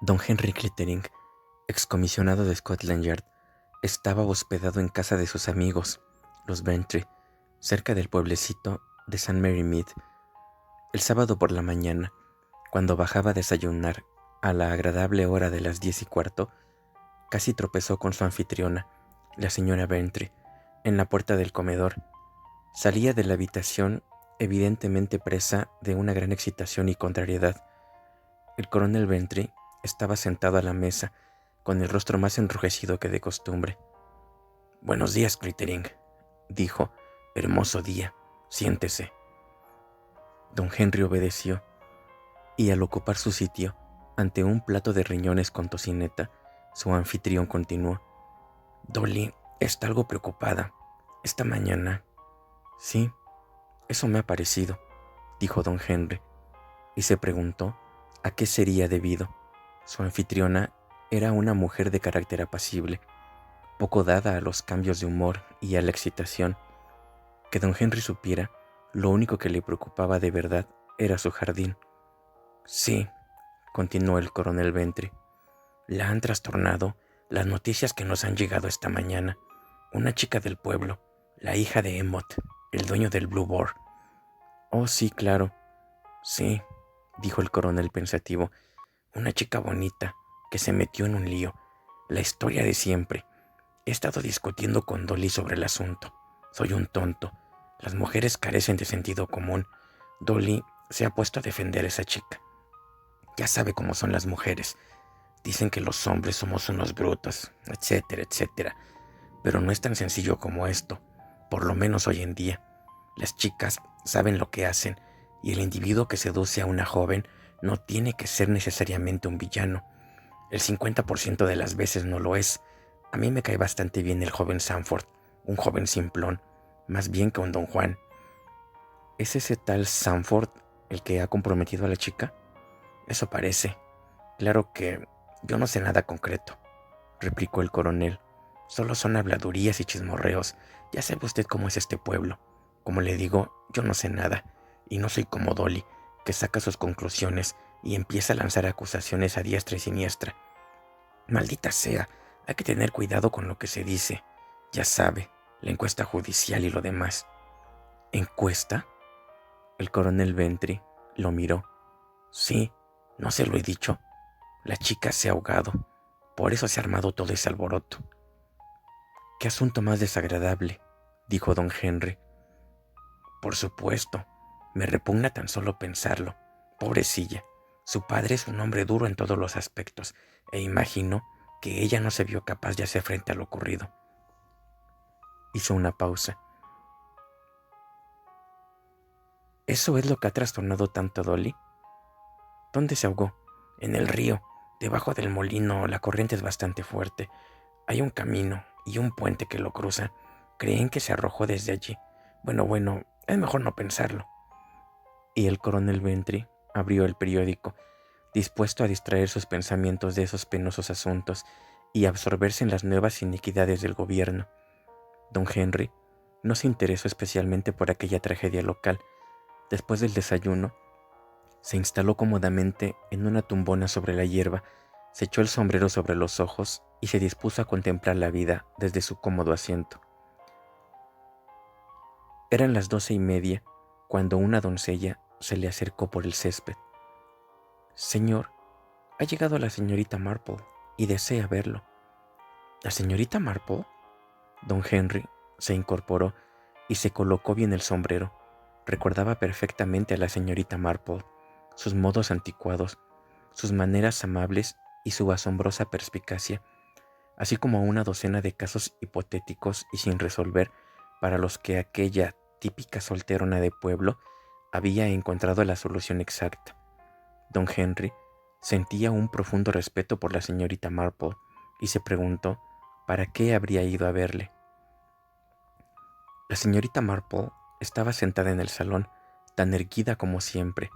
Don Henry Clittering, excomisionado de Scotland Yard, estaba hospedado en casa de sus amigos, los Bentry, cerca del pueblecito de St. Mary Mead. El sábado por la mañana, cuando bajaba a desayunar a la agradable hora de las 10:15, casi tropezó con su anfitriona, la señora Bentry, en la puerta del comedor. Salía de la habitación evidentemente presa de una gran excitación y contrariedad. El coronel Bentry estaba sentado a la mesa, con el rostro más enrojecido que de costumbre. «Buenos días, Clittering», dijo. «Hermoso día. Siéntese». Don Henry obedeció, y al ocupar su sitio, ante un plato de riñones con tocineta, su anfitrión continuó. «Dolly está algo preocupada. Esta mañana...» «Sí, eso me ha parecido», dijo don Henry, y se preguntó a qué sería debido. Su anfitriona era una mujer de carácter apacible, poco dada a los cambios de humor y a la excitación. Que don Henry supiera, lo único que le preocupaba de verdad era su jardín. «Sí», continuó el coronel Bentry, «la han trastornado las noticias que nos han llegado esta mañana. Una chica del pueblo, la hija de Emmott, el dueño del Blue Boar». «Oh, sí, claro. Sí», dijo el coronel pensativo. «Una chica bonita que se metió en un lío. La historia de siempre. He estado discutiendo con Dolly sobre el asunto. Soy un tonto. Las mujeres carecen de sentido común. Dolly se ha puesto a defender a esa chica. Ya sabe cómo son las mujeres. Dicen que los hombres somos unos brutos, etcétera, etcétera. Pero no es tan sencillo como esto, por lo menos hoy en día. Las chicas saben lo que hacen, y el individuo que seduce a una joven no tiene que ser necesariamente un villano. El 50% de las veces no lo es. A mí me cae bastante bien el joven Sanford, un joven simplón, más bien que un don Juan». «¿Es ese tal Sanford el que ha comprometido a la chica?» «Eso parece. Claro que yo no sé nada concreto», replicó el coronel. «Solo son habladurías y chismorreos. Ya sabe usted cómo es este pueblo. Como le digo, yo no sé nada, y no soy como Dolly, que saca sus conclusiones y empieza a lanzar acusaciones a diestra y siniestra. Maldita sea, hay que tener cuidado con lo que se dice. Ya sabe, la encuesta judicial y lo demás». «¿Encuesta?» El coronel Bentry lo miró. «Sí, ¿no se lo he dicho? La chica se ha ahogado. Por eso se ha armado todo ese alboroto». «Qué asunto más desagradable», dijo don Henry. «Por supuesto, me repugna tan solo pensarlo. Pobrecilla, su padre es un hombre duro en todos los aspectos, e imagino que ella no se vio capaz de hacer frente a lo ocurrido». Hizo una pausa. «¿Eso es lo que ha trastornado tanto a Dolly?» «¿Dónde se ahogó?» «En el río, debajo del molino. La corriente es bastante fuerte. Hay un camino y un puente que lo cruza. Creen que se arrojó desde allí. Bueno, es mejor no pensarlo». Y el coronel Bentry abrió el periódico, dispuesto a distraer sus pensamientos de esos penosos asuntos y absorberse en las nuevas iniquidades del gobierno. Don Henry no se interesó especialmente por aquella tragedia local. Después del desayuno, se instaló cómodamente en una tumbona sobre la hierba, se echó el sombrero sobre los ojos y se dispuso a contemplar la vida desde su cómodo asiento. Eran las 12:30 cuando una doncella se le acercó por el césped. «Señor, ha llegado la señorita Marple y desea verlo». «¿La señorita Marple?» Don Henry se incorporó y se colocó bien el sombrero. Recordaba perfectamente a la señorita Marple, sus modos anticuados, sus maneras amables y su asombrosa perspicacia, así como una docena de casos hipotéticos y sin resolver para los que aquella típica solterona de pueblo había encontrado la solución exacta. Don Henry sentía un profundo respeto por la señorita Marple y se preguntó para qué habría ido a verle. La señorita Marple estaba sentada en el salón, tan erguida como siempre,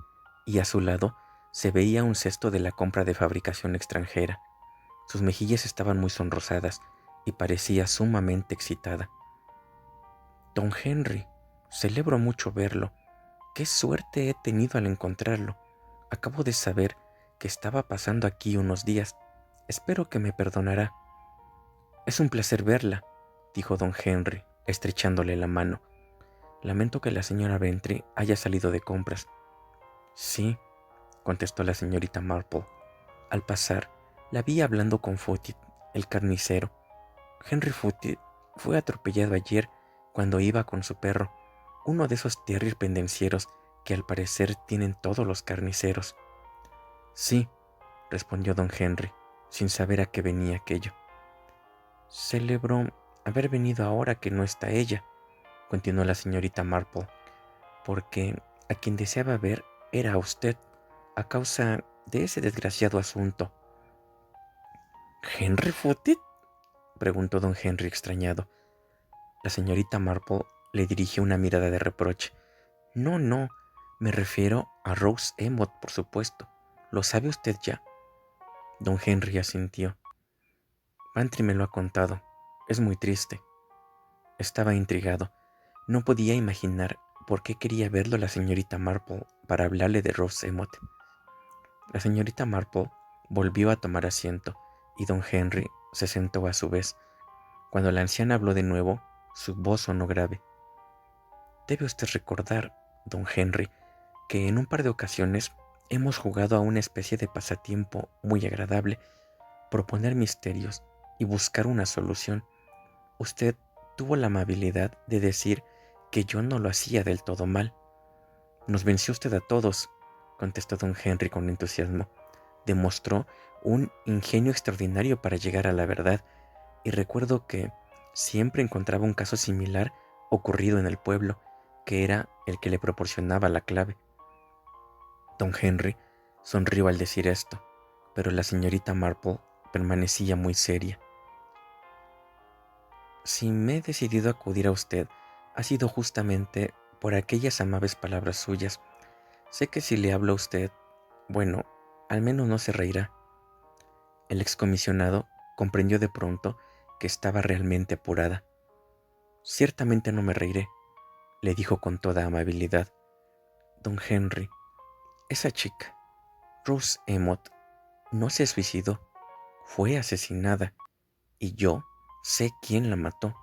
y a su lado se veía un cesto de la compra de fabricación extranjera. Sus mejillas estaban muy sonrosadas y parecía sumamente excitada. «Don Henry, celebro mucho verlo. Qué suerte he tenido al encontrarlo. Acabo de saber que estaba pasando aquí unos días. Espero que me perdonará. Es un placer verla, dijo don Henry, estrechándole la mano. Lamento que la señora Bentry haya salido de compras. Sí, contestó la señorita Marple. Al pasar, la vi hablando con Foote, el carnicero. Henry Foote fue atropellado ayer cuando iba con su perro, uno de esos terriers pendencieros que al parecer tienen todos los carniceros. Sí, respondió don Henry, sin saber a qué venía aquello. Celebro haber venido ahora que no está ella, continuó la señorita Marple, porque a quien deseaba ver era a usted, a causa de ese desgraciado asunto. ¿Henry Foote?, preguntó don Henry extrañado. La señorita Marple le dirigió una mirada de reproche. No, no, me refiero a Rose Emmet, por supuesto. ¿Lo sabe usted ya? Don Henry asintió. Bantry me lo ha contado. Es muy triste. Estaba intrigado. No podía imaginar por qué quería verlo la señorita Marple para hablarle de Rose Emmet. La señorita Marple volvió a tomar asiento y don Henry se sentó a su vez. Cuando la anciana habló de nuevo, su voz sonó grave. Debe usted recordar, don Henry, que en un par de ocasiones hemos jugado a una especie de pasatiempo muy agradable, proponer misterios y buscar una solución. Usted tuvo la amabilidad de decir que yo no lo hacía del todo mal. Nos venció usted a todos, contestó don Henry con entusiasmo. Demostró un ingenio extraordinario para llegar a la verdad, y recuerdo que siempre encontraba un caso similar ocurrido en el pueblo, que era el que le proporcionaba la clave. Don Henry sonrió al decir esto, pero la señorita Marple permanecía muy seria. Si me he decidido a acudir a usted, ha sido justamente por aquellas amables palabras suyas. Sé que si le hablo a usted, bueno, al menos no se reirá. El excomisionado comprendió de pronto que estaba realmente apurada. Ciertamente no me reiré, le dijo con toda amabilidad. Don Henry, esa chica, Rose Emmet, no se suicidó, fue asesinada, y yo sé quién la mató.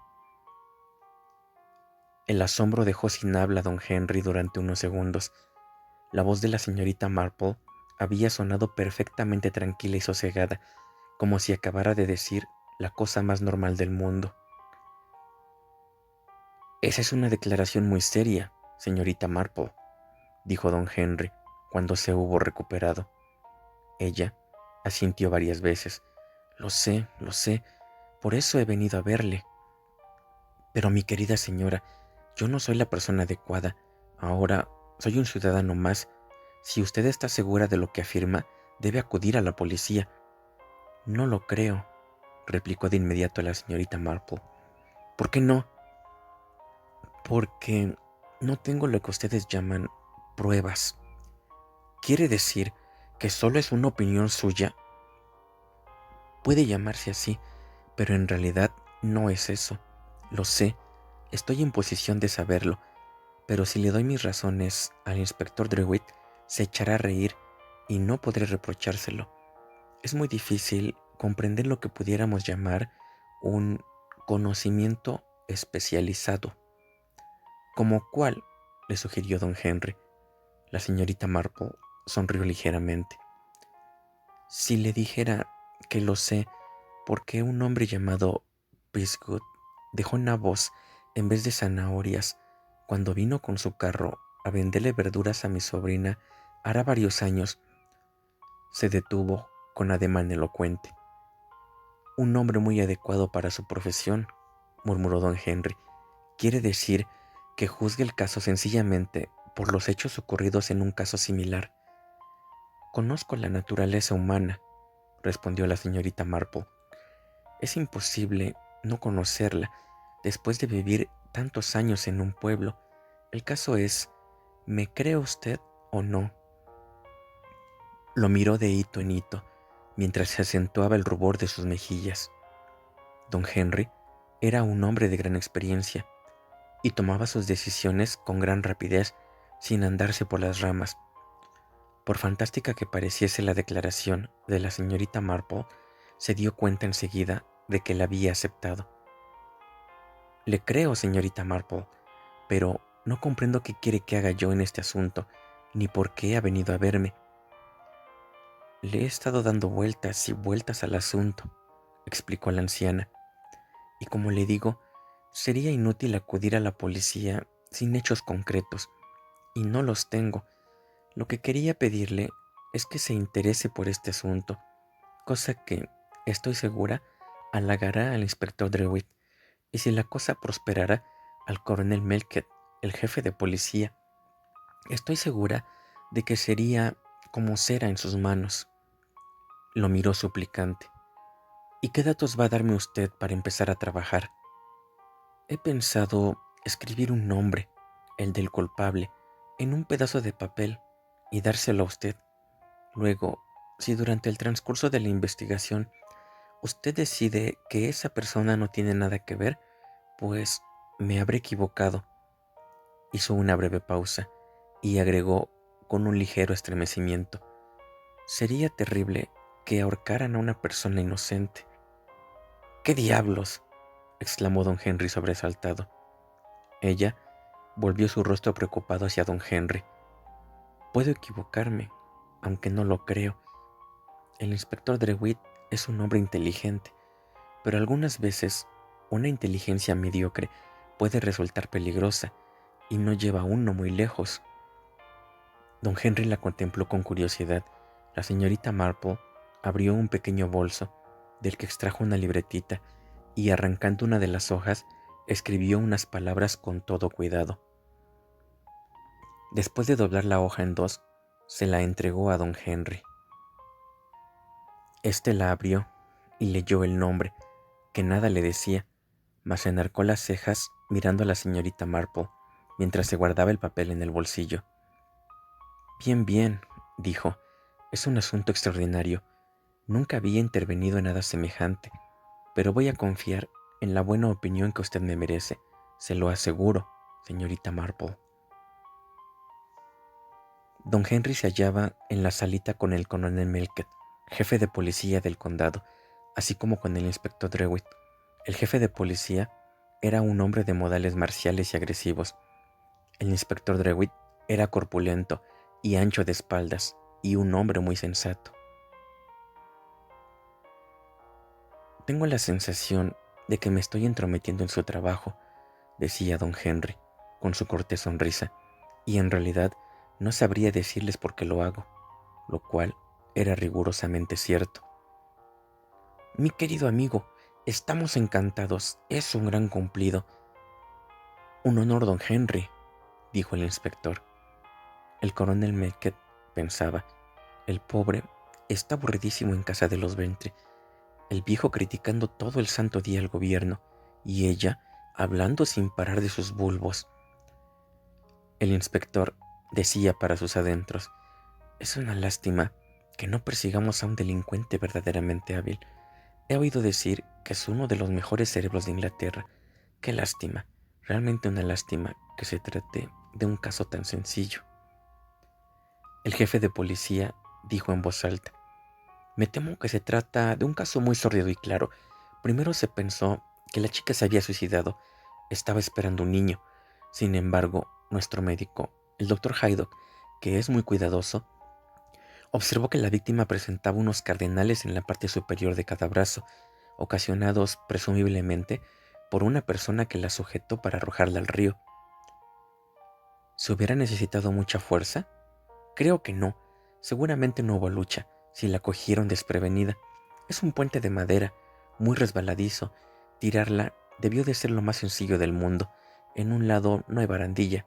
El asombro dejó sin habla a don Henry durante unos segundos. La voz de la señorita Marple había sonado perfectamente tranquila y sosegada, como si acabara de decir la cosa más normal del mundo. Esa es una declaración muy seria, señorita Marple, dijo don Henry cuando se hubo recuperado. Ella asintió varias veces. Lo sé, por eso he venido a verle. Pero mi querida señora, yo no soy la persona adecuada. Ahora soy un ciudadano más. Si usted está segura de lo que afirma, debe acudir a la policía. No lo creo, replicó de inmediato la señorita Marple. ¿Por qué no? Porque no tengo lo que ustedes llaman pruebas. ¿Quiere decir que solo es una opinión suya? Puede llamarse así, pero en realidad no es eso. Lo sé, estoy en posición de saberlo, pero si le doy mis razones al inspector Drewitt, se echará a reír y no podré reprochárselo. Es muy difícil comprender lo que pudiéramos llamar un conocimiento especializado. ¿Como cuál?, le sugirió don Henry. La señorita Marple sonrió ligeramente. Si le dijera que lo sé porque un hombre llamado Bisgood dejó nabos en vez de zanahorias cuando vino con su carro a venderle verduras a mi sobrina hará varios años. Se detuvo con ademán elocuente. Un hombre muy adecuado para su profesión, murmuró don Henry. Quiere decir que juzgue el caso sencillamente por los hechos ocurridos en un caso similar. Conozco la naturaleza humana, respondió la señorita Marple. Es imposible no conocerla después de vivir tantos años en un pueblo. El caso es, ¿me cree usted o no? Lo miró de hito en hito, mientras se acentuaba el rubor de sus mejillas. Don Henry era un hombre de gran experiencia y tomaba sus decisiones con gran rapidez, sin andarse por las ramas. Por fantástica que pareciese la declaración de la señorita Marple, se dio cuenta enseguida de que la había aceptado. Le creo, señorita Marple, pero no comprendo qué quiere que haga yo en este asunto, ni por qué ha venido a verme. Le he estado dando vueltas y vueltas al asunto, explicó la anciana, y como le digo, sería inútil acudir a la policía sin hechos concretos, y no los tengo. Lo que quería pedirle es que se interese por este asunto, cosa que, estoy segura, halagará al inspector Drewitt, y si la cosa prosperara, al coronel Melket, el jefe de policía. Estoy segura de que sería como cera en sus manos. Lo miró suplicante. ¿Y qué datos va a darme usted para empezar a trabajar? He pensado escribir un nombre, el del culpable, en un pedazo de papel y dárselo a usted. Luego, si durante el transcurso de la investigación usted decide que esa persona no tiene nada que ver, pues me habré equivocado. Hizo una breve pausa y agregó con un ligero estremecimiento: sería terrible que ahorcaran a una persona inocente. ¿Qué diablos?, exclamó don Henry sobresaltado. Ella volvió su rostro preocupado hacia don Henry. Puedo equivocarme, aunque no lo creo. El inspector Drewitt es un hombre inteligente, pero algunas veces una inteligencia mediocre puede resultar peligrosa y no lleva a uno muy lejos. Don Henry la contempló con curiosidad. La señorita Marple abrió un pequeño bolso, del que extrajo una libretita, y arrancando una de las hojas, escribió unas palabras con todo cuidado. Después de doblar la hoja en dos, se la entregó a don Henry. Este la abrió y leyó el nombre, que nada le decía, mas enarcó las cejas mirando a la señorita Marple, mientras se guardaba el papel en el bolsillo. Bien, bien, dijo, es un asunto extraordinario. Nunca había intervenido en nada semejante, pero voy a confiar en la buena opinión que usted me merece, se lo aseguro, señorita Marple. Don Henry se hallaba en la salita con el coronel Melket, jefe de policía del condado, así como con el inspector Drewitt. El jefe de policía era un hombre de modales marciales y agresivos. El inspector Drewitt era corpulento y ancho de espaldas, y un hombre muy sensato. Tengo la sensación de que me estoy entrometiendo en su trabajo, decía don Henry, con su cortés sonrisa, y en realidad no sabría decirles por qué lo hago, lo cual era rigurosamente cierto. Mi querido amigo, estamos encantados, es un gran cumplido. Un honor, don Henry, dijo el inspector. El coronel Melket pensaba: el pobre está aburridísimo en casa de los Ventry, el viejo criticando todo el santo día al gobierno, y ella hablando sin parar de sus bulbos. El inspector decía para sus adentros: es una lástima que no persigamos a un delincuente verdaderamente hábil. He oído decir que es uno de los mejores cerebros de Inglaterra. Qué lástima, realmente una lástima que se trate de un caso tan sencillo. El jefe de policía dijo en voz alta: me temo que se trata de un caso muy sórdido y claro. Primero se pensó que la chica se había suicidado. Estaba esperando un niño. Sin embargo, nuestro médico, el doctor Haydock, que es muy cuidadoso, observó que la víctima presentaba unos cardenales en la parte superior de cada brazo, ocasionados presumiblemente por una persona que la sujetó para arrojarla al río. ¿Se hubiera necesitado mucha fuerza? Creo que no. Seguramente no hubo lucha, si la cogieron desprevenida. Es un puente de madera, muy resbaladizo. Tirarla debió de ser lo más sencillo del mundo. En un lado no hay barandilla.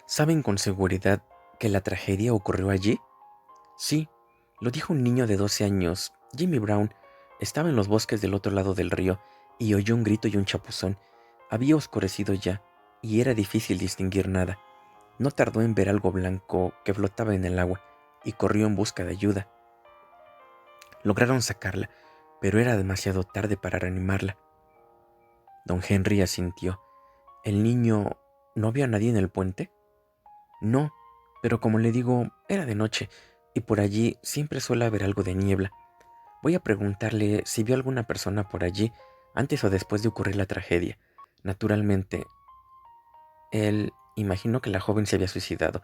¿Saben con seguridad que la tragedia ocurrió allí? Sí, lo dijo un niño de 12 años, Jimmy Brown. Estaba en los bosques del otro lado del río y oyó un grito y un chapuzón. Había oscurecido ya y era difícil distinguir nada. No tardó en ver algo blanco que flotaba en el agua y corrió en busca de ayuda. Lograron sacarla, pero era demasiado tarde para reanimarla. Don Henry asintió. ¿El niño no vio a nadie en el puente? No, Pero como le digo, era de noche, y por allí siempre suele haber algo de niebla. Voy a preguntarle si vio alguna persona por allí antes o después de ocurrir la tragedia. Naturalmente, él imaginó que la joven se había suicidado.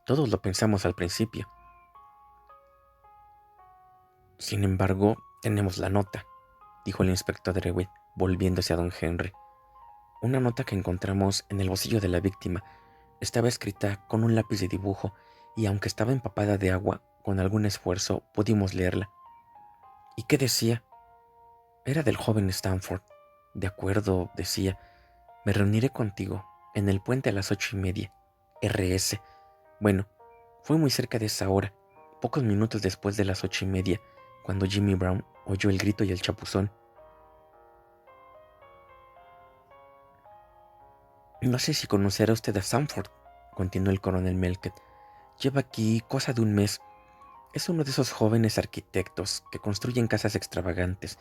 Todos lo pensamos al principio. Sin embargo, tenemos la nota, dijo el inspector Drewitt, volviéndose a don Henry. Una nota que encontramos en el bolsillo de la víctima. Estaba escrita con un lápiz de dibujo y aunque estaba empapada de agua, con algún esfuerzo pudimos leerla. ¿Y qué decía? Era del joven Stanford. De acuerdo, decía, me reuniré contigo en el puente a las 8:30. RS. Bueno, fue muy cerca de esa hora, pocos minutos después de las 8:30, cuando Jimmy Brown oyó el grito y el chapuzón. No sé si conocerá usted a Sanford, continuó el coronel Melkett. Lleva aquí cosa de un mes. Es uno de esos jóvenes arquitectos que construyen casas extravagantes.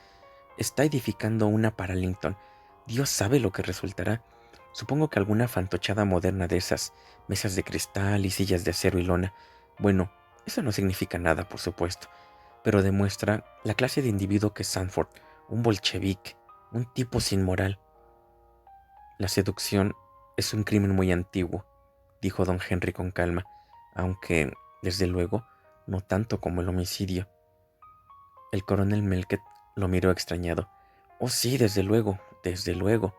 Está edificando una para Lincoln. Dios sabe lo que resultará. Supongo que alguna fantochada moderna de esas, mesas de cristal y sillas de acero y lona. Bueno, eso no significa nada, por supuesto, pero demuestra la clase de individuo que es Sanford, un bolchevique, un tipo sin moral. La seducción es un crimen muy antiguo, dijo don Henry con calma, aunque, desde luego, no tanto como el homicidio. El coronel Melkett lo miró extrañado. Oh, sí, desde luego, desde luego.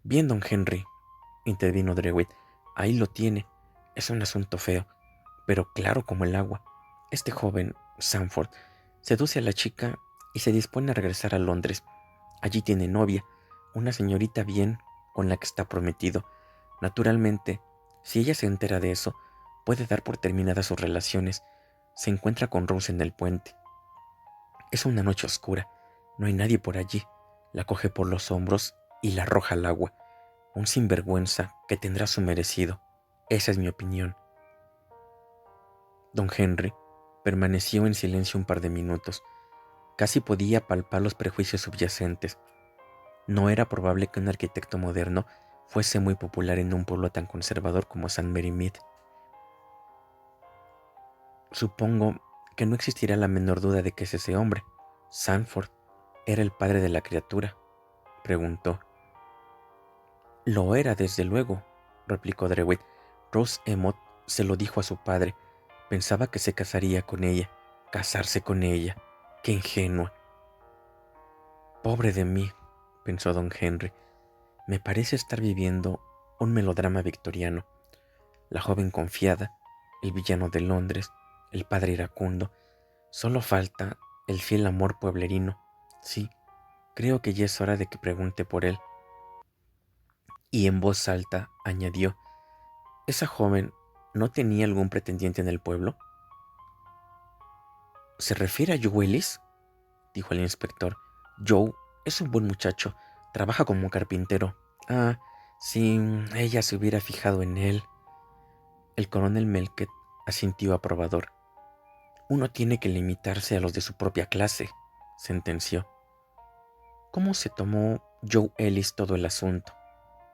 Bien, don Henry, intervino Drewitt. Ahí lo tiene. Es un asunto feo, pero claro como el agua. Este joven, Sanford, seduce a la chica y se dispone a regresar a Londres. Allí tiene novia, una señorita bien con la que está prometido. Naturalmente, si ella se entera de eso, puede dar por terminadas sus relaciones. Se encuentra con Rose en el puente. Es una noche oscura, no hay nadie por allí. La coge por los hombros y la arroja al agua. Un sinvergüenza que tendrá su merecido. Esa es mi opinión. Don Henry permaneció en silencio un par de minutos. Casi podía palpar los prejuicios subyacentes. No era probable que un arquitecto moderno fuese muy popular en un pueblo tan conservador como St. Mary Mead. Supongo que no existirá la menor duda de que es ese hombre. Sanford era el padre de la criatura, preguntó. Lo era, desde luego, replicó Drewitt. Rose Emmet se lo dijo a su padre. Pensaba que se casaría con ella. Casarse con ella. ¡Qué ingenua! Pobre de mí, pensó don Henry. Me parece estar viviendo un melodrama victoriano. La joven confiada, el villano de Londres, el padre iracundo. Solo falta el fiel amor pueblerino. Sí, creo que ya es hora de que pregunte por él. Y en voz alta añadió, ¿esa joven no tenía algún pretendiente en el pueblo? ¿Se refiere a Joe Ellis?, dijo el inspector. Joe es un buen muchacho, trabaja como carpintero. Ah, si ella se hubiera fijado en él. El coronel Melkett asintió aprobador. Uno tiene que limitarse a los de su propia clase, sentenció. ¿Cómo se tomó Joe Ellis todo el asunto?,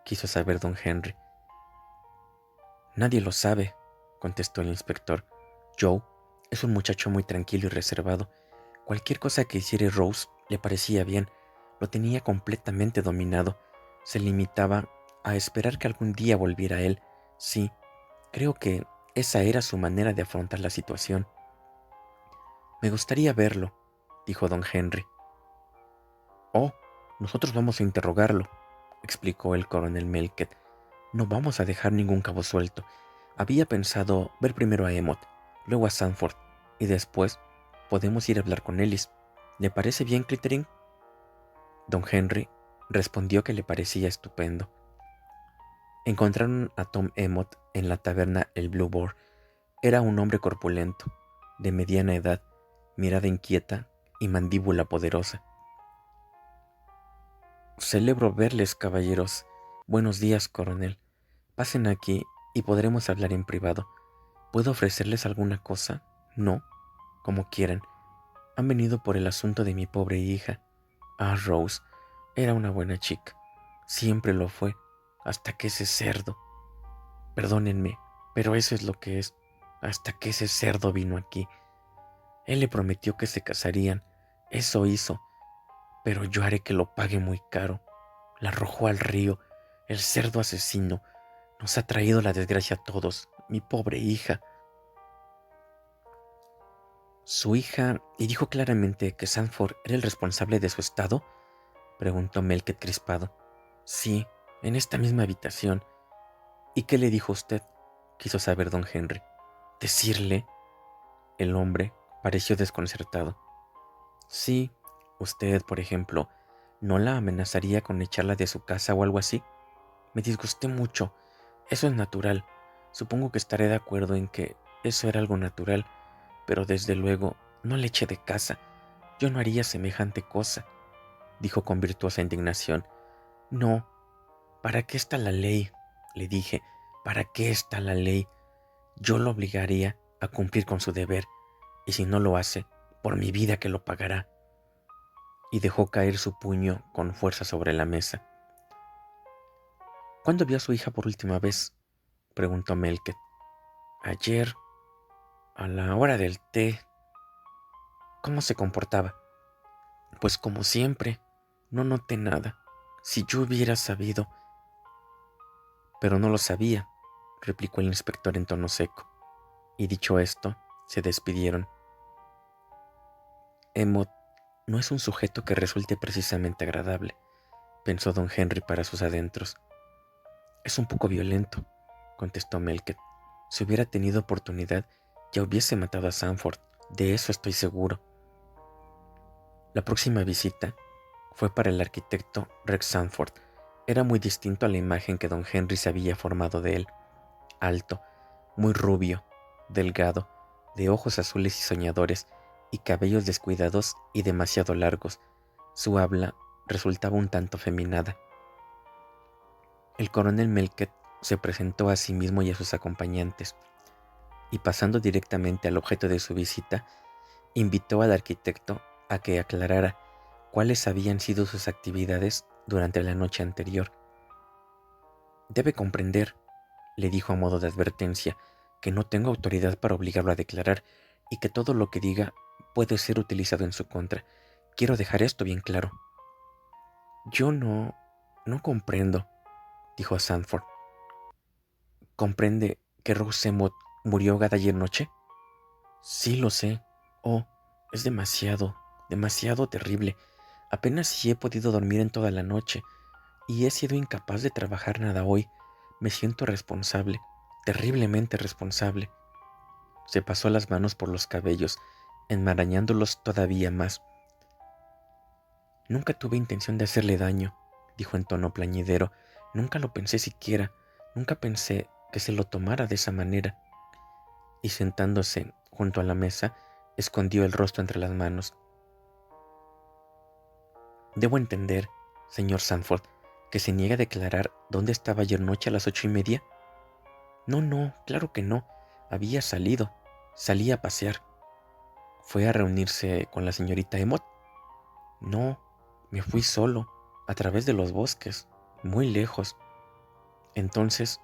quiso saber don Henry. Nadie lo sabe, contestó el inspector. Joe es un muchacho muy tranquilo y reservado. Cualquier cosa que hiciera Rose le parecía bien. Lo tenía completamente dominado. Se limitaba a esperar que algún día volviera a él. Sí, creo que esa era su manera de afrontar la situación. Me gustaría verlo, dijo don Henry. Oh, nosotros vamos a interrogarlo, explicó el coronel Melkett. No vamos a dejar ningún cabo suelto. Había pensado ver primero a Emmet, luego a Sanford, y después podemos ir a hablar con Ellis. ¿Le parece bien, Clittering? Don Henry respondió que le parecía estupendo. Encontraron a Tom Emmet en la taberna El Blue Boar. Era un hombre corpulento, de mediana edad, mirada inquieta y mandíbula poderosa. Celebro verles, caballeros. Buenos días, coronel. Pasen aquí y podremos hablar en privado. ¿Puedo ofrecerles alguna cosa? No, como quieran. Han venido por el asunto de mi pobre hija. Ah, Rose, era una buena chica. Siempre lo fue, hasta que ese cerdo. Perdónenme, Pero eso es lo que es, hasta que ese cerdo vino aquí. Él le prometió que se casarían, eso hizo, pero yo haré que lo pague muy caro. La arrojó al río, el cerdo asesino. Nos ha traído la desgracia a todos, mi pobre hija. ¿Su hija y dijo claramente que Sanford era el responsable de su estado?, preguntó Melket crispado. Sí, en esta misma habitación. ¿Y qué le dijo usted?, quiso saber don Henry. ¿Decirle? El hombre pareció desconcertado. Sí, usted, por ejemplo, ¿no la amenazaría con echarla de su casa o algo así? Me disgusté mucho. Eso es natural. Supongo que estaré de acuerdo en que eso era algo natural, pero desde luego no le eché de casa. Yo no haría semejante cosa, dijo con virtuosa indignación. No, ¿para qué está la ley?, le dije. ¿Para qué está la ley? Yo lo obligaría a cumplir con su deber, y si no lo hace, por mi vida que lo pagará. Y dejó caer su puño con fuerza sobre la mesa. ¿Cuándo vio a su hija por última vez?, preguntó Melket. Ayer, a la hora del té. ¿Cómo se comportaba? Pues como siempre, no noté nada. Si yo hubiera sabido. Pero no lo sabía, replicó el inspector en tono seco. Y dicho esto, se despidieron. Emmott no es un sujeto que resulte precisamente agradable, pensó don Henry para sus adentros. Es un poco violento, contestó Melket. Si hubiera tenido oportunidad, ya hubiese matado a Sanford, de eso estoy seguro. La próxima visita fue para el arquitecto Rex Sanford. Era muy distinto a la imagen que don Henry se había formado de él. Alto, muy rubio, delgado, de ojos azules y soñadores, y cabellos descuidados y demasiado largos. Su habla resultaba un tanto afeminada. El coronel Melket se presentó a sí mismo y a sus acompañantes, y pasando directamente al objeto de su visita, invitó al arquitecto a que aclarara cuáles habían sido sus actividades durante la noche anterior. Debe comprender, le dijo a modo de advertencia, que no tengo autoridad para obligarlo a declarar y que todo lo que diga puede ser utilizado en su contra. Quiero dejar esto bien claro. Yo no comprendo, dijo Sanford. ¿Comprende que Rose Emmott murió ahogada ayer noche? Sí, lo sé. Oh, es demasiado, demasiado terrible. Apenas si he podido dormir en toda la noche y he sido incapaz de trabajar nada hoy. Me siento responsable, terriblemente responsable. Se pasó las manos por los cabellos, enmarañándolos todavía más. Nunca tuve intención de hacerle daño, dijo en tono plañidero. Nunca lo pensé siquiera. Nunca pensé que se lo tomara de esa manera. Y sentándose junto a la mesa, escondió el rostro entre las manos. Debo entender, señor Sanford, que se niega a declarar dónde estaba ayer noche a las 8:30. No, claro que no. Había salido. Salí a pasear. ¿Fue a reunirse con la señorita Emmott? No, me fui solo, a través de los bosques, muy lejos. Entonces,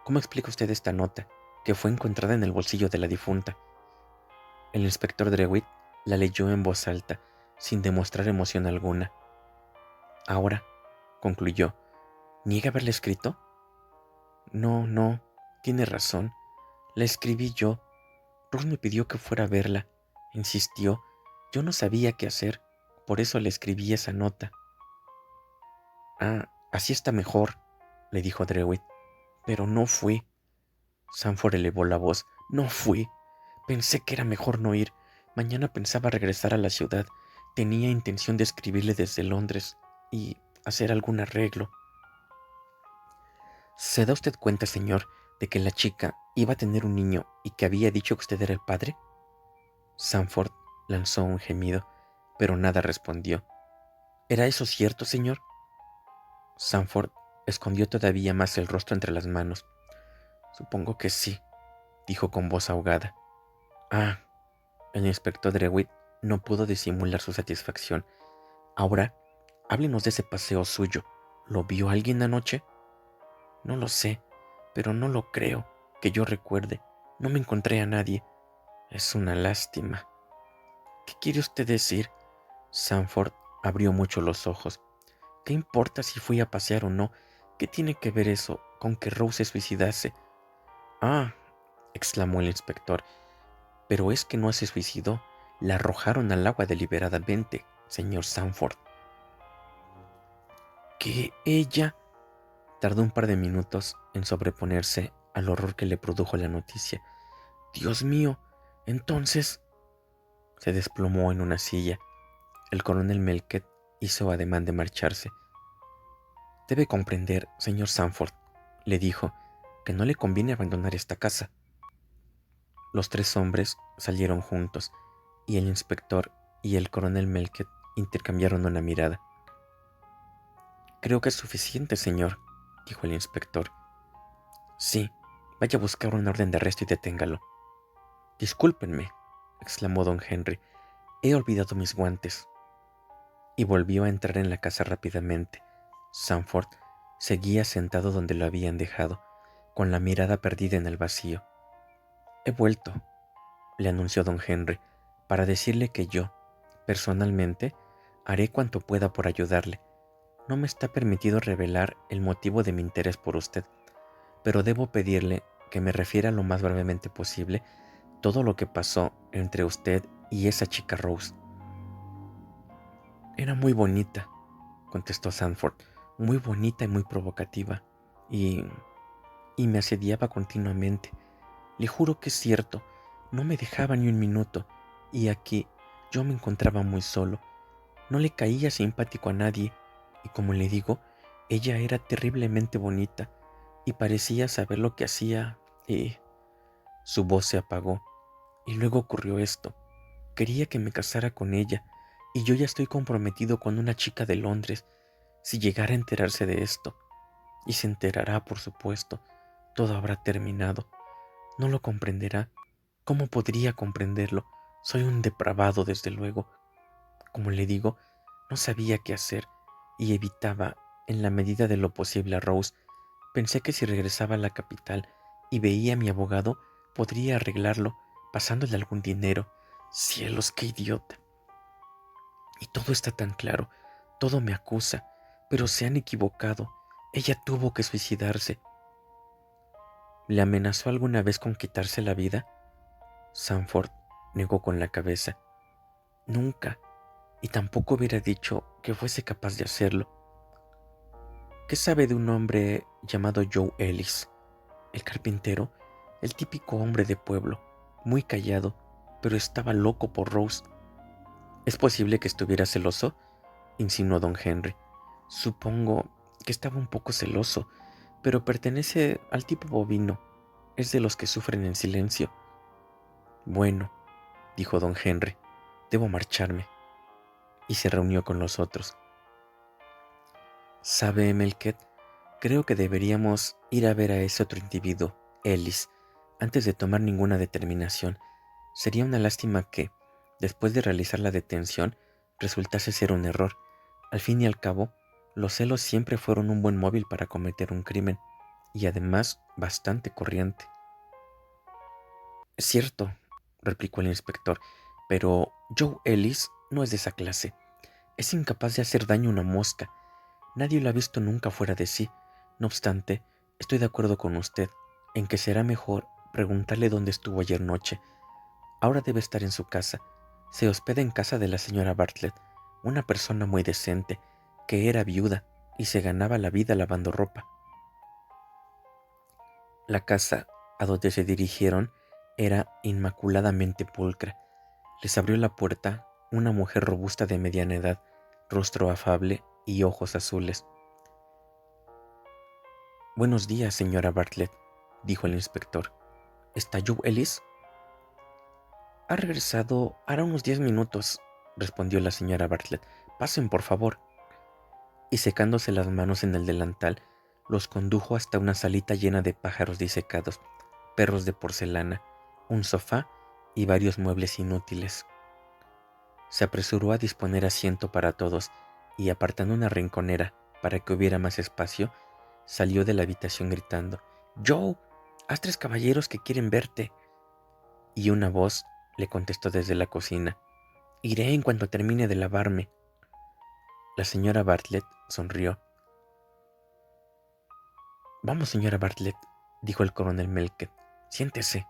¿cómo explica usted esta nota, que fue encontrada en el bolsillo de la difunta? El inspector Drewitt la leyó en voz alta, sin demostrar emoción alguna. Ahora, concluyó, ¿niega haberla escrito? No, tiene razón. La escribí yo. Rose me pidió que fuera a verla. Insistió. Yo no sabía qué hacer. Por eso le escribí esa nota. Ah, así está mejor, le dijo Drewitt. Pero no fui. Sanford elevó la voz. No fui. Pensé que era mejor no ir. Mañana pensaba regresar a la ciudad. Tenía intención de escribirle desde Londres y hacer algún arreglo. ¿Se da usted cuenta, señor, de que la chica iba a tener un niño y que había dicho que usted era el padre? Sanford lanzó un gemido, pero nada respondió. ¿Era eso cierto, señor? Sanford escondió todavía más el rostro entre las manos. Supongo que sí, dijo con voz ahogada. Ah, el inspector Drewitt no pudo disimular su satisfacción. Ahora, háblenos de ese paseo suyo. ¿Lo vio alguien anoche? No lo sé, pero no lo creo. Que yo recuerde, no me encontré a nadie. Es una lástima. ¿Qué quiere usted decir? Sanford abrió mucho los ojos. ¿Qué importa si fui a pasear o no? ¿Qué tiene que ver eso con que Rose se suicidase? Ah, exclamó el inspector, pero es que no se suicidó. La arrojaron al agua deliberadamente, señor Sanford. ¿Que ella? Tardó un par de minutos en sobreponerse al horror que le produjo la noticia. Dios mío, entonces... Se desplomó en una silla. El coronel Melket hizo ademán de marcharse. Debe comprender, señor Sanford, le dijo, que no le conviene abandonar esta casa. Los tres hombres salieron juntos, y el inspector y el coronel Melket intercambiaron una mirada. Creo que es suficiente, señor, dijo el inspector. Sí, vaya a buscar una orden de arresto y deténgalo. Discúlpenme, exclamó don Henry, he olvidado mis guantes. Y volvió a entrar en la casa rápidamente. Sanford seguía sentado donde lo habían dejado, con la mirada perdida en el vacío. He vuelto, le anunció don Henry, para decirle que yo, personalmente, haré cuanto pueda por ayudarle. No me está permitido revelar el motivo de mi interés por usted, pero debo pedirle que me refiera lo más brevemente posible todo lo que pasó entre usted y esa chica Rose. Era muy bonita, contestó Sanford, muy bonita y muy provocativa, y me asediaba continuamente. Le juro que es cierto, no me dejaba ni un minuto, y aquí yo me encontraba muy solo. No le caía simpático a nadie, y como le digo, ella era terriblemente bonita, y parecía saber lo que hacía, y... Su voz se apagó, y luego ocurrió esto. Quería que me casara con ella, y yo ya estoy comprometido con una chica de Londres. Si llegara a enterarse de esto, y se enterará, por supuesto, todo habrá terminado. No lo comprenderá. ¿Cómo podría comprenderlo? Soy un depravado, desde luego. Como le digo, no sabía qué hacer y evitaba, en la medida de lo posible, a Rose. Pensé que si regresaba a la capital y veía a mi abogado, podría arreglarlo, pasándole algún dinero. Cielos, qué idiota. Y todo está tan claro, todo me acusa, pero se han equivocado. Ella tuvo que suicidarse. ¿Le amenazó alguna vez con quitarse la vida? Sanford negó con la cabeza. Nunca, y tampoco hubiera dicho que fuese capaz de hacerlo. ¿Qué sabe de un hombre llamado Joe Ellis? El carpintero, el típico hombre de pueblo, muy callado, pero estaba loco por Rose. ¿Es posible que estuviera celoso?, insinuó don Henry. Supongo que estaba un poco celoso, pero pertenece al tipo bovino. Es de los que sufren en silencio. Bueno, dijo don Henry, debo marcharme. Y se reunió con los otros. ¿Sabe, Melket? Creo que deberíamos ir a ver a ese otro individuo, Ellis, antes de tomar ninguna determinación. Sería una lástima que, después de realizar la detención, resultase ser un error. Al fin y al cabo, los celos siempre fueron un buen móvil para cometer un crimen, y además bastante corriente. Es cierto, replicó el inspector, pero Joe Ellis no es de esa clase. Es incapaz de hacer daño a una mosca. Nadie lo ha visto nunca fuera de sí. No obstante, estoy de acuerdo con usted en que será mejor preguntarle dónde estuvo ayer noche. Ahora debe estar en su casa. Se hospeda en casa de la señora Bartlett, una persona muy decente, que era viuda y se ganaba la vida lavando ropa. La casa a donde se dirigieron era inmaculadamente pulcra. Les abrió la puerta una mujer robusta de mediana edad, rostro afable y ojos azules. Buenos días, señora Bartlett, dijo el inspector. ¿Está Joe Ellis? Ha regresado hará unos 10 minutos, respondió la señora Bartlett. Pasen, por favor. Y secándose las manos en el delantal, los condujo hasta una salita llena de pájaros disecados, perros de porcelana, un sofá y varios muebles inútiles. Se apresuró a disponer asiento para todos y, apartando una rinconera para que hubiera más espacio, salió de la habitación gritando: «¡Joe! «Has 3 caballeros que quieren verte». Y una voz le contestó desde la cocina: «Iré en cuanto termine de lavarme». La señora Bartlett sonrió. «Vamos, señora Bartlett», dijo el coronel Melket. «Siéntese».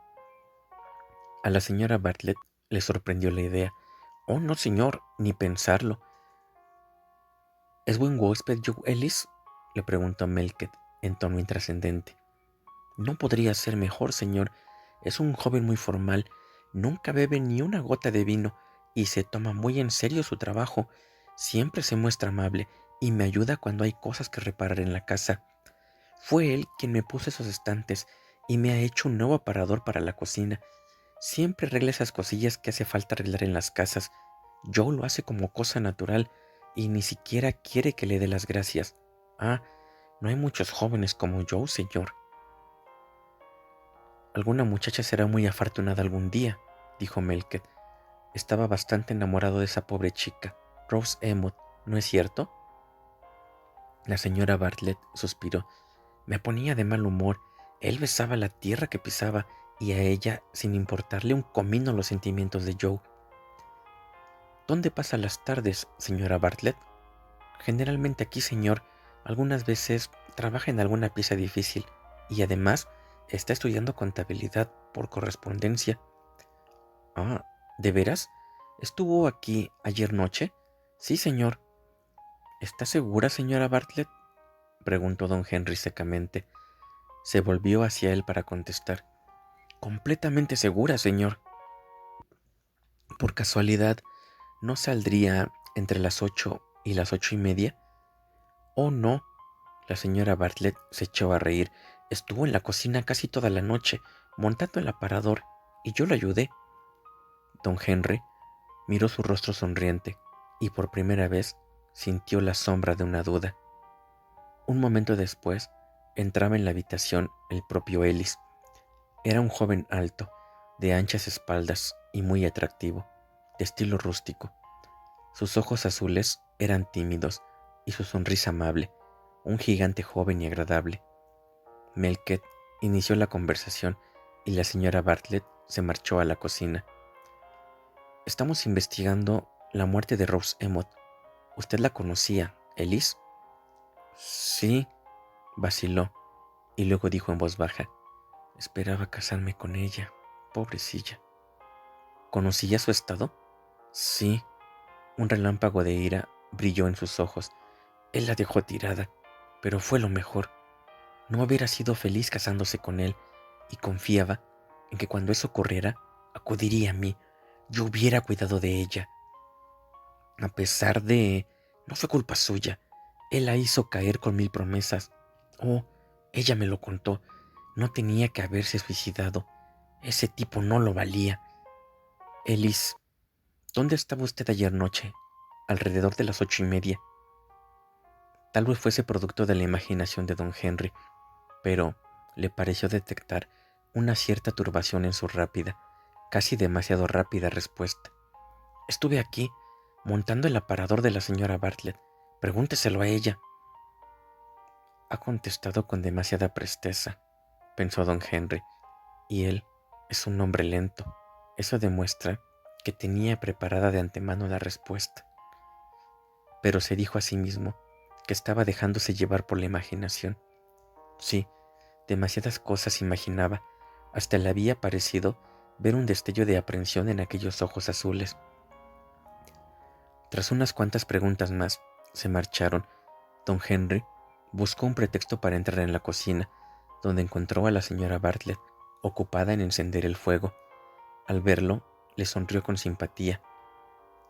A la señora Bartlett le sorprendió la idea. «Oh, no, señor, ni pensarlo». «¿Es buen huésped Joe Ellis?», le preguntó Melket en tono intrascendente. «No podría ser mejor, señor. Es un joven muy formal, nunca bebe ni una gota de vino y se toma muy en serio su trabajo. Siempre se muestra amable y me ayuda cuando hay cosas que reparar en la casa. Fue él quien me puso esos estantes y me ha hecho un nuevo aparador para la cocina. Siempre arregla esas cosillas que hace falta arreglar en las casas. Joe lo hace como cosa natural y ni siquiera quiere que le dé las gracias. Ah, no hay muchos jóvenes como Joe, señor». «Alguna muchacha será muy afortunada algún día», dijo Melket. «Estaba bastante enamorado de esa pobre chica, Rose Emmott, ¿no es cierto?». La señora Bartlett suspiró. «Me ponía de mal humor. Él besaba la tierra que pisaba y a ella, sin importarle un comino los sentimientos de Joe». «¿Dónde pasa las tardes, señora Bartlett?». «Generalmente aquí, señor. Algunas veces trabaja en alguna pieza difícil y además está estudiando contabilidad por correspondencia». «Ah, ¿de veras? ¿Estuvo aquí ayer noche?». «Sí, señor». «¿Está segura, señora Bartlett?», preguntó don Henry secamente. Se volvió hacia él para contestar. «Completamente segura, señor». «¿Por casualidad no saldría entre las 8 y las 8:30?». «Oh, no». La señora Bartlett se echó a reír. «Estuvo en la cocina casi toda la noche, montando el aparador, y yo lo ayudé». Don Henry miró su rostro sonriente y por primera vez sintió la sombra de una duda. Un momento después entraba en la habitación el propio Ellis. Era un joven alto, de anchas espaldas y muy atractivo, de estilo rústico. Sus ojos azules eran tímidos y su sonrisa amable, un gigante joven y agradable. Melket inició la conversación y la señora Bartlett se marchó a la cocina. «Estamos investigando la muerte de Rose Emmott. ¿Usted la conocía, Ellis?». «Sí», vaciló, y luego dijo en voz baja: «Esperaba casarme con ella, pobrecilla». «¿Conocía su estado?». «Sí». Un relámpago de ira brilló en sus ojos. «Él la dejó tirada, pero fue lo mejor. No hubiera sido feliz casándose con él y confiaba en que cuando eso ocurriera, acudiría a mí. Yo hubiera cuidado de ella. A pesar de... No fue culpa suya. Él la hizo caer con 1000 promesas. Oh, ella me lo contó. No tenía que haberse suicidado. Ese tipo no lo valía. Ellis, ¿dónde estaba usted ayer noche? Alrededor de las 8:30. Tal vez fuese producto de la imaginación de don Henry, pero le pareció detectar una cierta turbación en su rápida, casi demasiado rápida respuesta. «Estuve aquí, montando el aparador de la señora Bartlett. Pregúnteselo a ella». «Ha contestado con demasiada presteza», pensó don Henry, «y él es un hombre lento. Eso demuestra que tenía preparada de antemano la respuesta». Pero se dijo a sí mismo que estaba dejándose llevar por la imaginación. Sí, demasiadas cosas imaginaba. Hasta le había parecido ver un destello de aprensión en aquellos ojos azules. Tras unas cuantas preguntas más, se marcharon. Don Henry buscó un pretexto para entrar en la cocina, donde encontró a la señora Bartlett, ocupada en encender el fuego. Al verlo, le sonrió con simpatía.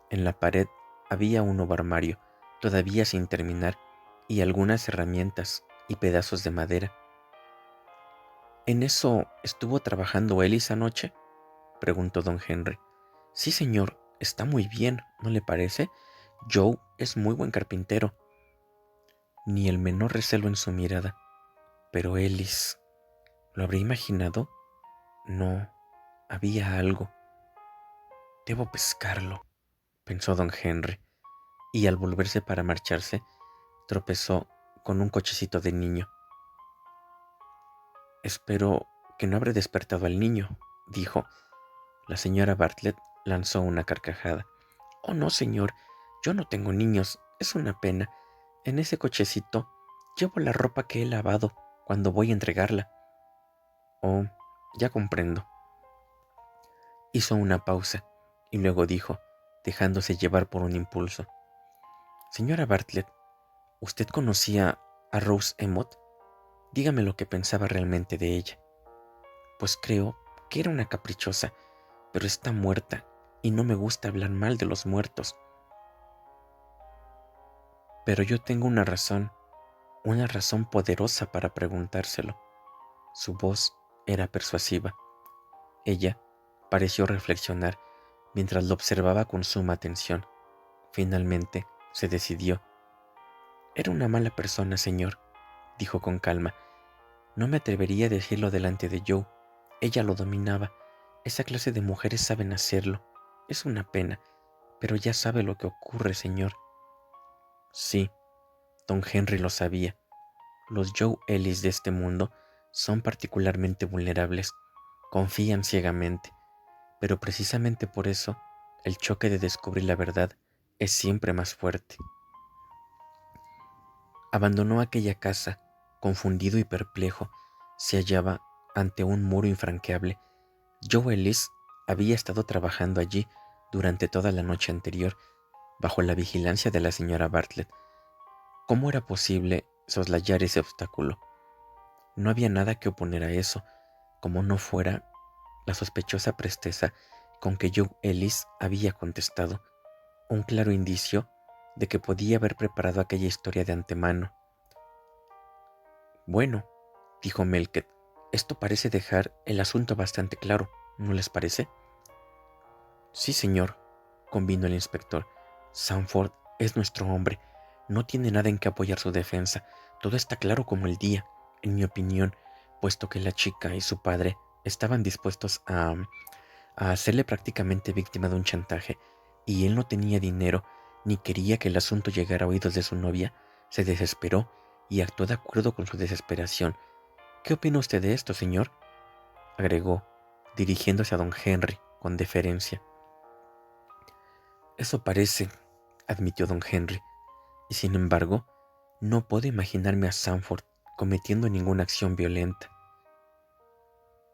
En la pared había un nuevo armario, todavía sin terminar, y algunas herramientas y pedazos de madera. «¿En eso estuvo trabajando Ellis anoche?», preguntó don Henry. «Sí, señor, está muy bien, ¿no le parece? Joe es muy buen carpintero». Ni el menor recelo en su mirada. Pero Ellis, ¿lo habría imaginado? No, había algo. «Debo pescarlo», pensó don Henry, y al volverse para marcharse, tropezó con un cochecito de niño. «Espero que no habré despertado al niño, dijo. La señora Bartlett lanzó una carcajada. Oh, no, señor, yo no tengo niños, es una pena. En ese cochecito llevo la ropa que he lavado cuando voy a entregarla. Oh, ya comprendo. Hizo una pausa y luego dijo, dejándose llevar por un impulso. Señora Bartlett, ¿usted conocía a Rose Emmet? Dígame lo que pensaba realmente de ella. Pues creo que era una caprichosa, pero está muerta y no me gusta hablar mal de los muertos. Pero yo tengo una razón poderosa para preguntárselo. Su voz era persuasiva. Ella pareció reflexionar mientras lo observaba con suma atención. Finalmente se decidió. Era una mala persona, señor, dijo con calma. No me atrevería a decirlo delante de Joe. Ella lo dominaba. Esa clase de mujeres saben hacerlo. Es una pena, pero ya sabe lo que ocurre, señor. Sí, don Henry lo sabía. Los Joe Ellis de este mundo son particularmente vulnerables. Confían ciegamente. Pero precisamente por eso, el choque de descubrir la verdad es siempre más fuerte. Abandonó aquella casa, confundido y perplejo. Se hallaba ante un muro infranqueable. Joe Ellis había estado trabajando allí durante toda la noche anterior, bajo la vigilancia de la señora Bartlett. ¿Cómo era posible soslayar ese obstáculo? No había nada que oponer a eso, como no fuera la sospechosa presteza con que Joe Ellis había contestado, un claro indicio de que podía haber preparado aquella historia de antemano. Bueno, dijo Melket, esto parece dejar el asunto bastante claro, ¿no les parece? Sí, señor, convino el inspector. Sanford es nuestro hombre. No tiene nada en que apoyar su defensa. Todo está claro como el día, en mi opinión, puesto que la chica y su padre estaban dispuestos a hacerle prácticamente víctima de un chantaje, y él no tenía dinero ni quería que el asunto llegara a oídos de su novia. Se desesperó y actuó de acuerdo con su desesperación. ¿Qué opina usted de esto, señor?, agregó, dirigiéndose a don Henry con deferencia. Eso parece, admitió don Henry, y sin embargo, no puedo imaginarme a Sanford cometiendo ninguna acción violenta.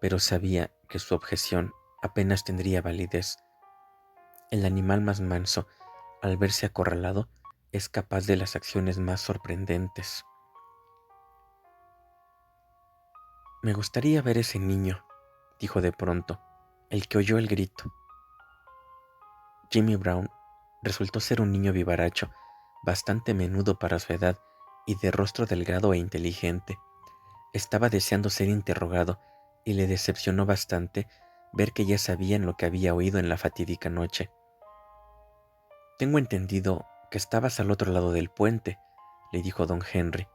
Pero sabía que su objeción apenas tendría validez. El animal más manso, al verse acorralado, es capaz de las acciones más sorprendentes. Me gustaría ver ese niño, dijo de pronto, el que oyó el grito. Jimmy Brown resultó ser un niño vivaracho, bastante menudo para su edad y de rostro delgado e inteligente. Estaba deseando ser interrogado y le decepcionó bastante ver que ya sabían lo que había oído en la fatídica noche. Tengo entendido que estabas al otro lado del puente, le dijo don Henry,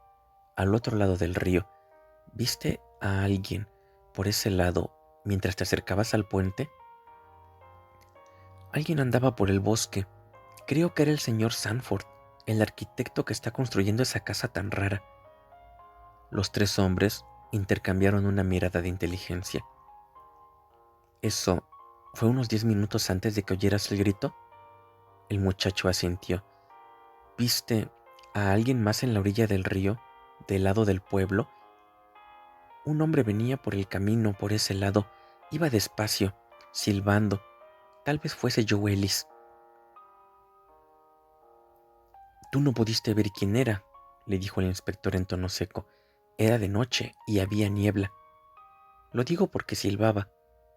al otro lado del río. ¿Viste a alguien por ese lado mientras te acercabas al puente? Alguien andaba por el bosque. Creo que era el señor Sanford, el arquitecto que está construyendo esa casa tan rara. Los tres hombres intercambiaron una mirada de inteligencia. ¿Eso fue unos 10 minutos antes de que oyeras el grito? El muchacho asintió. ¿Viste a alguien más en la orilla del río, del lado del pueblo? Un hombre venía por el camino por ese lado, iba despacio, silbando. Tal vez fuese Joe Ellis. Tú no pudiste ver quién era, le dijo el inspector en tono seco. Era de noche y había niebla. Lo digo porque silbaba,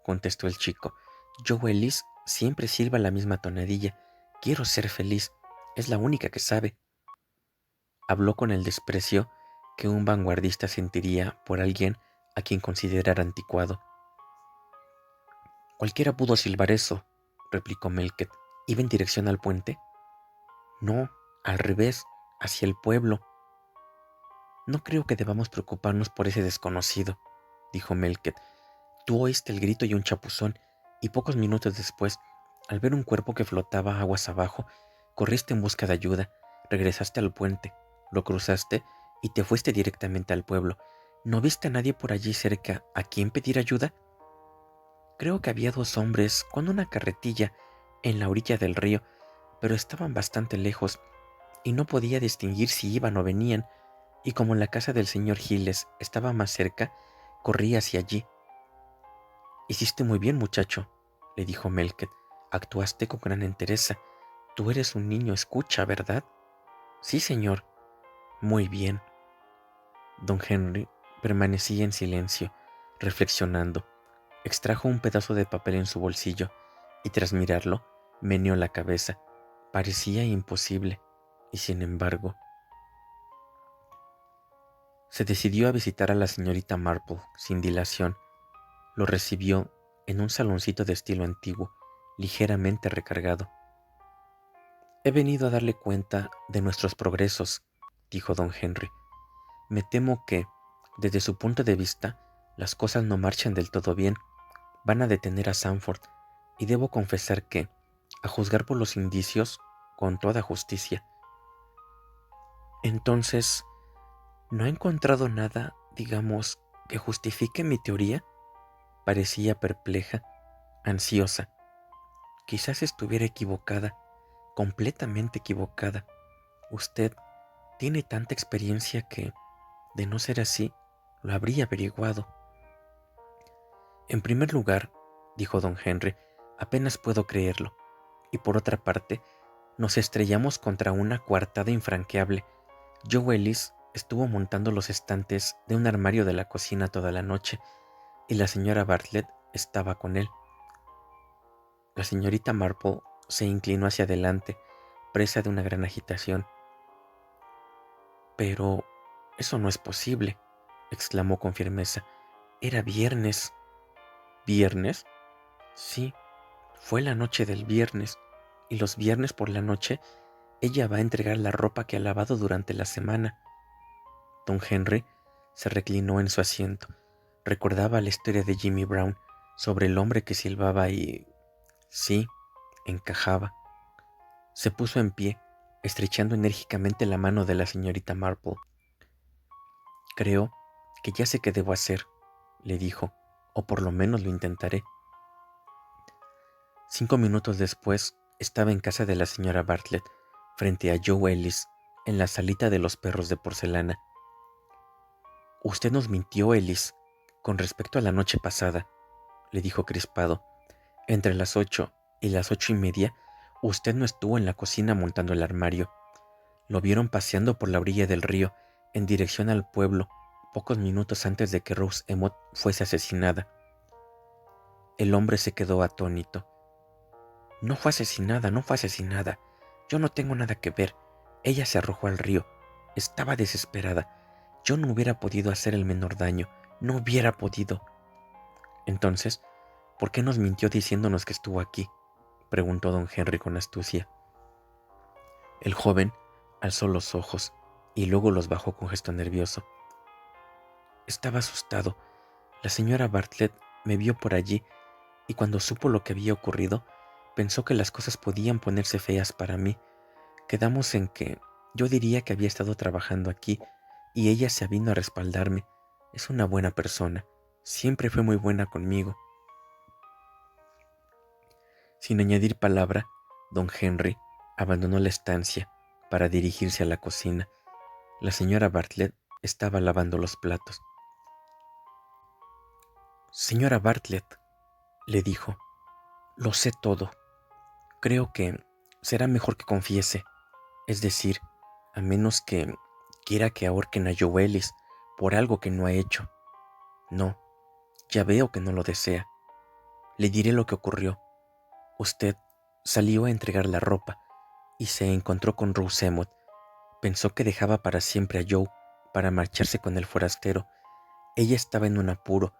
contestó el chico. Joe Ellis siempre silba la misma tonadilla. Quiero ser feliz. Es la única que sabe. Habló con el desprecio que un vanguardista sentiría por alguien a quien considerara anticuado. Cualquiera pudo silbar eso, replicó Melket. ¿Iba en dirección al puente? No, al revés, hacia el pueblo. No creo que debamos preocuparnos por ese desconocido, dijo Melket. Tú oíste el grito y un chapuzón, y pocos minutos después, al ver un cuerpo que flotaba aguas abajo, corriste en busca de ayuda, regresaste al puente, lo cruzaste y te fuiste directamente al pueblo. ¿No viste a nadie por allí cerca a quien pedir ayuda? Creo que había 2 hombres con una carretilla en la orilla del río, pero estaban bastante lejos y no podía distinguir si iban o venían, y como la casa del señor Giles estaba más cerca, corrí hacia allí. Hiciste muy bien, muchacho, le dijo Melket. Actuaste con gran entereza. Tú eres un niño escucha, ¿verdad? Sí, señor. Muy bien. Don Henry permanecía en silencio, reflexionando. Extrajo un pedazo de papel en su bolsillo y tras mirarlo, meneó la cabeza. Parecía imposible, y sin embargo, se decidió a visitar a la señorita Marple sin dilación. Lo recibió en un saloncito de estilo antiguo, ligeramente recargado. He venido a darle cuenta de nuestros progresos, dijo don Henry. Me temo que, desde su punto de vista, las cosas no marchan del todo bien. Van a detener a Sandford, y debo confesar que, a juzgar por los indicios, con toda justicia. Entonces, ¿no ha encontrado nada, digamos, que justifique mi teoría? Parecía perpleja, ansiosa. Quizás estuviera equivocada, completamente equivocada. Usted tiene tanta experiencia que, de no ser así, lo habría averiguado. En primer lugar, dijo don Henry, apenas puedo creerlo. Y por otra parte, nos estrellamos contra una coartada infranqueable. Joe Ellis estuvo montando los estantes de un armario de la cocina toda la noche, y la señora Bartlett estaba con él. La señorita Marple se inclinó hacia adelante, presa de una gran agitación. Pero eso no es posible, exclamó con firmeza. Era viernes. ¿Viernes? Sí, fue la noche del viernes, y los viernes por la noche ella va a entregar la ropa que ha lavado durante la semana. Don Henry se reclinó en su asiento. Recordaba la historia de Jimmy Brown sobre el hombre que silbaba y... sí, encajaba. Se puso en pie, estrechando enérgicamente la mano de la señorita Marple. Creo que ya sé qué debo hacer, le dijo, o por lo menos lo intentaré. 5 minutos después, estaba en casa de la señora Bartlett, frente a Joe Ellis, en la salita de los perros de porcelana. Usted nos mintió, Ellis, con respecto a la noche pasada, le dijo crispado. Entre las 8 y las 8:30, usted no estuvo en la cocina montando el armario. Lo vieron paseando por la orilla del río, en dirección al pueblo, pocos minutos antes de que Rose Emmet fuese asesinada. El hombre se quedó atónito. No fue asesinada, no fue asesinada. Yo no tengo nada que ver. Ella se arrojó al río. Estaba desesperada. Yo no hubiera podido hacer el menor daño. No hubiera podido. Entonces, ¿por qué nos mintió diciéndonos que estuvo aquí?, preguntó don Henry con astucia. El joven alzó los ojos y luego los bajó con gesto nervioso. Estaba asustado. La señora Bartlett me vio por allí y cuando supo lo que había ocurrido, pensó que las cosas podían ponerse feas para mí. Quedamos en que yo diría que había estado trabajando aquí y ella se avino a respaldarme. Es una buena persona. Siempre fue muy buena conmigo. Sin añadir palabra, don Henry abandonó la estancia para dirigirse a la cocina. La señora Bartlett estaba lavando los platos. Señora Bartlett, le dijo, lo sé todo. Creo que será mejor que confiese. Es decir, a menos que quiera que ahorquen a Joe Ellis por algo que no ha hecho. No, ya veo que no lo desea. Le diré lo que ocurrió. Usted salió a entregar la ropa y se encontró con Rose Emmet. Pensó que dejaba para siempre a Joe para marcharse con el forastero. Ella estaba en un apuro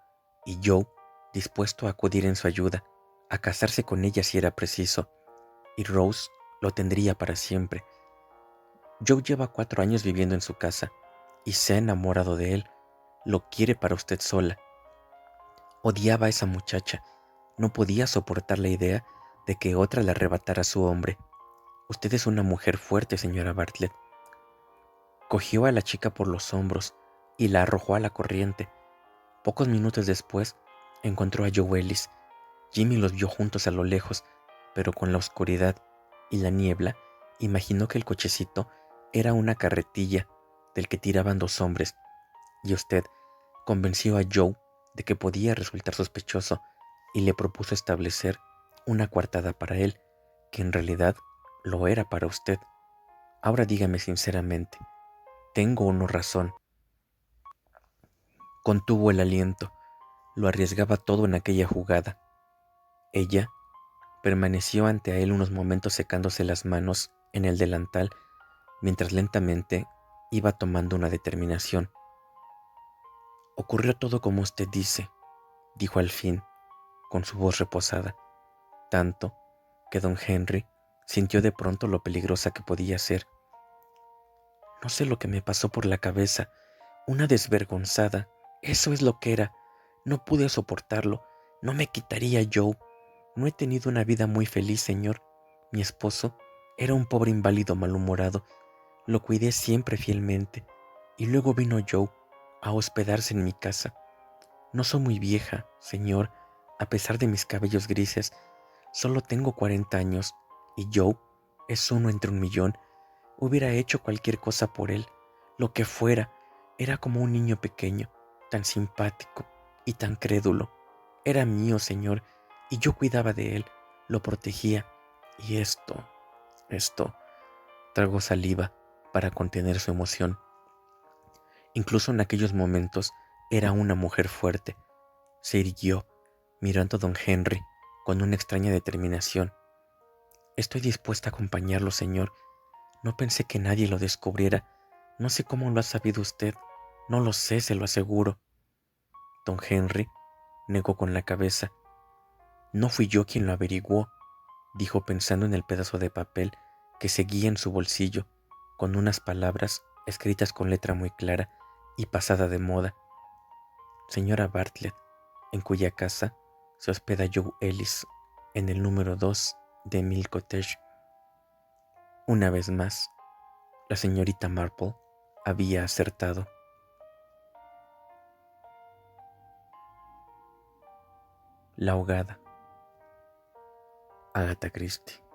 y Joe dispuesto a acudir en su ayuda, a casarse con ella si era preciso, y Rose lo tendría para siempre. Joe lleva 4 años viviendo en su casa y se ha enamorado de él. Lo quiere para usted sola. Odiaba a esa muchacha. No podía soportar la idea de que otra le arrebatara a su hombre. Usted es una mujer fuerte, señora Bartlett. Cogió a la chica por los hombros y la arrojó a la corriente. Pocos minutos después, encontró a Joe Ellis. Jimmy los vio juntos a lo lejos, pero con la oscuridad y la niebla, imaginó que el cochecito era una carretilla del que tiraban dos hombres, y usted convenció a Joe de que podía resultar sospechoso y le propuso establecer una coartada para él, que en realidad lo era para usted. Ahora dígame sinceramente, ¿tengo o no razón? Contuvo el aliento. Lo arriesgaba todo en aquella jugada. Ella permaneció ante él unos momentos secándose las manos en el delantal mientras lentamente iba tomando una determinación. Ocurrió todo como usted dice, dijo al fin, con su voz reposada, tanto que don Henry sintió de pronto lo peligrosa que podía ser. No sé lo que me pasó por la cabeza, una desvergonzada, eso es lo que era. No pude soportarlo, no me quitaría Joe. No he tenido una vida muy feliz, señor. Mi esposo era un pobre inválido malhumorado. Lo cuidé siempre fielmente. Y luego vino Joe a hospedarse en mi casa. No soy muy vieja, señor, a pesar de mis cabellos grises. Solo tengo 40 años y Joe es uno entre un millón. Hubiera hecho cualquier cosa por él, lo que fuera. Era como un niño pequeño, tan simpático y tan crédulo. Era mío, señor, y yo cuidaba de él, lo protegía. Y esto, tragó saliva para contener su emoción. Incluso en aquellos momentos era una mujer fuerte. Se irguió, mirando a don Henry con una extraña determinación. Estoy dispuesta a acompañarlo, señor. No pensé que nadie lo descubriera. No sé cómo lo ha sabido usted. No lo sé, se lo aseguro. Don Henry negó con la cabeza. No fui yo quien lo averiguó, dijo pensando en el pedazo de papel que seguía en su bolsillo, con unas palabras escritas con letra muy clara y pasada de moda. Señora Bartlett, en cuya casa se hospeda Joe Ellis, en el número 2 de Mill Cottage. Una vez más, la señorita Marple había acertado. La ahogada. Agatha Christie.